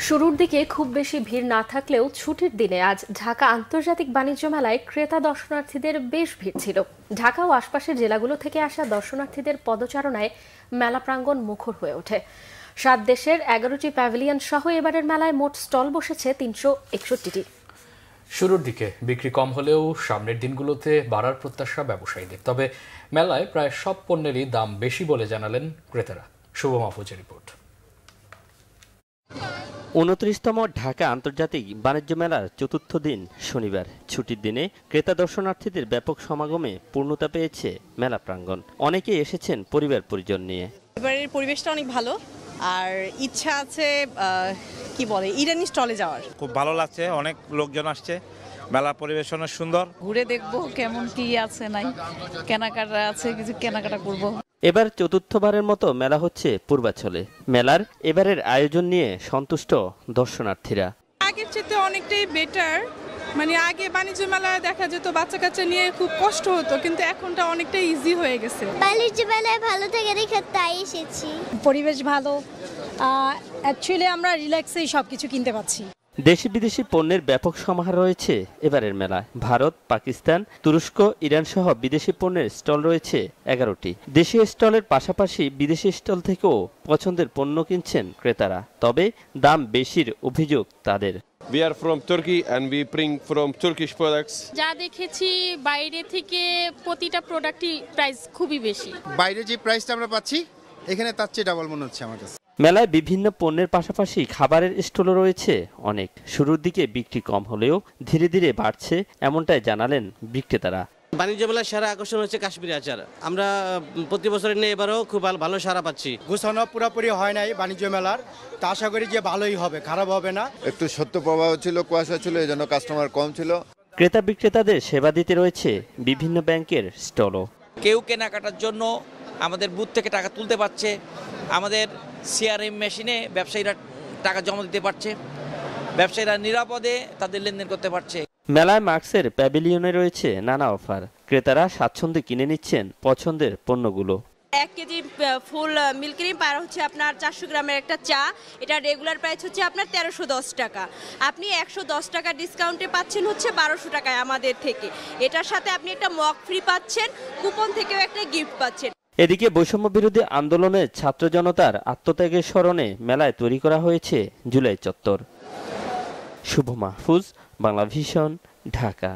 শুরুর দিকে খুব বেশি ভিড় না থাকলেও ছুটির দিনে আজ ঢাকা আন্তর্জাতিক বাণিজ্য মেলায় ক্রেতা দর্শনার্থীদের বেশ ভিড় ছিল। ঢাকা ও আশপাশের জেলাগুলো থেকে আসা দর্শনার্থীদের পদচারণায় মেলা প্রাঙ্গণ মুখর হয়ে ওঠে। 7 দেশের 11টি প্যাভিলিয়ন সহ এবারের মেলায় মোট স্টল বসেছে 361টি। শুরুর দিকে বিক্রি কম হলেও সামনের দিনগুলোতে বাড়ার প্রত্যাশা ব্যবসায়ীদের। তবে মেলায় প্রায় সব পণ্যেরই দাম বেশি বলে জানালেন ক্রেতারা। শুভ মাহফুজের রিপোর্ট। 29তম ঢাকা আন্তর্জাতিক বাণিজ্য মেলার চতুর্থ দিন শনিবার। ছুটির দিনে ক্রেতা দর্শনার্থীদের ব্যাপক সমাগমে পূর্ণতা পেয়েছে মেলা প্রাঙ্গণ। অনেকেই এসেছেন পরিবার পরিজন নিয়ে। এবারের পরিবেশটা অনেক ভালো, আর ইচ্ছা আছে ইরানি স্টলে যাওয়ার। খুব ভালো লাগছে, অনেক লোকজন আসছে, মেলা পরিবেশ অনেক সুন্দর। ঘুরে দেখবো কেমন কি আছে নাই কেনাকাটা আছে, কিছু কেনাকাটা করব। এবার চতুর্থবারের মতো মেলা হচ্ছে পূর্বাঞ্চলে। মেলার এবারের আয়োজন নিয়ে সন্তুষ্ট দর্শনার্থীরা। আগের চেয়ে অনেকটাই বেটার। আগে বাণিজ্য মেলায় দেখা যেত বাচ্চা কাচ্চা নিয়ে খুব কষ্ট হতো, কিন্তু এখনটা অনেকটা ইজি হয়ে গেছে। বাণিজ্য মেলায় ভালো থেকে দেখে তাই এসেছি। পরিবেশ ভালো, অ্যাকচুয়ালি আমরা রিল্যাক্সেই সবকিছু কিনতে পাচ্ছি। দেশি বিদেশি পণ্যের ব্যাপক সমাহার রয়েছে এবারের মেলায়। ভারত, পাকিস্তান, তুরস্ক, ইরান সহ বিদেশি পণ্যের স্টল রয়েছে 11টি। দেশীয় স্টলের পাশাপাশি বিদেশি স্টল থেকেও পছন্দের পণ্য কিনছেন ক্রেতারা। তবে দাম বেশির অভিযোগ তাদের। We are from Turkey and we bring from Turkish products. যা দেখেছি বাইরে থেকে প্রতিটা প্রোডাক্টই প্রাইস খুবই বেশি। বাইরে যে প্রাইসটা আমরা পাচ্ছি এখানে তার চেয়ে ডাবল মনে হচ্ছে আমার কাছে। মেলায় বিভিন্ন পণ্যের পাশাপাশি খাবারের স্টলও রয়েছে অনেক। শুরুর দিকে বিক্রি কম হলেও ধীরে ধীরে বাড়ছে, এমনটাই জানালেন বিক্রেতারা। বাণিজ্য মেলার সেরা আকর্ষণ হচ্ছে কাশ্মীরি আচার। আমরা প্রতি বছরের নিয়ে এবারও খুব ভালো সাড়া পাচ্ছি। গোছানো পুরোপুরি হয় নাই বাণিজ্য মেলার, তা আশা করি যে ভালোই হবে, খারাপ হবে না। একটু সত্য প্রবাহ ছিল, কুয়াশা ছিল, এই জন্য কাস্টমার কম ছিল। ক্রেতা বিক্রেতাদের সেবা দিতে রয়েছে বিভিন্ন ব্যাংকের স্টলও। কেউ কেনাকাটার জন্য আমাদের বুথ থেকে টাকা তুলতে পারছে, আমাদের সিআরএম মেশিনে ব্যবসায়ীরা টাকা জমা দিতে পারছে, ব্যবসায়ীরা নিরাপদে তাদের লেনদেন করতে পারছে। মেলায় মার্কসের প্যাভিলিয়নে রয়েছে নানা অফার। ক্রেতারা স্বাচ্ছন্দ্যে কিনে নিচ্ছেন পছন্দের পণ্যগুলো। 1 কেজি ফুল মিল্ক ক্রিম পার হচ্ছে আপনার 400 গ্রামের একটা চা, এটা রেগুলার প্রাইস হচ্ছে আপনার 1310 টাকা। আপনি 110 টাকা ডিসকাউন্টে পাচ্ছেন হচ্ছে 1200 টাকায় আমাদের থেকে। এটার সাথে আপনি একটা মগ ফ্রি পাচ্ছেন, কুপন থেকেও একটা গিফট পাচ্ছেন। এদিকে বৈষম্য বিরোধী আন্দোলনে ছাত্র জনতার আত্মত্যাগের স্মরণে মেলায় তৈরি করা হয়েছে জুলাই চত্বর। শুভ মাহফুজ, বাংলা ভিশন, ঢাকা।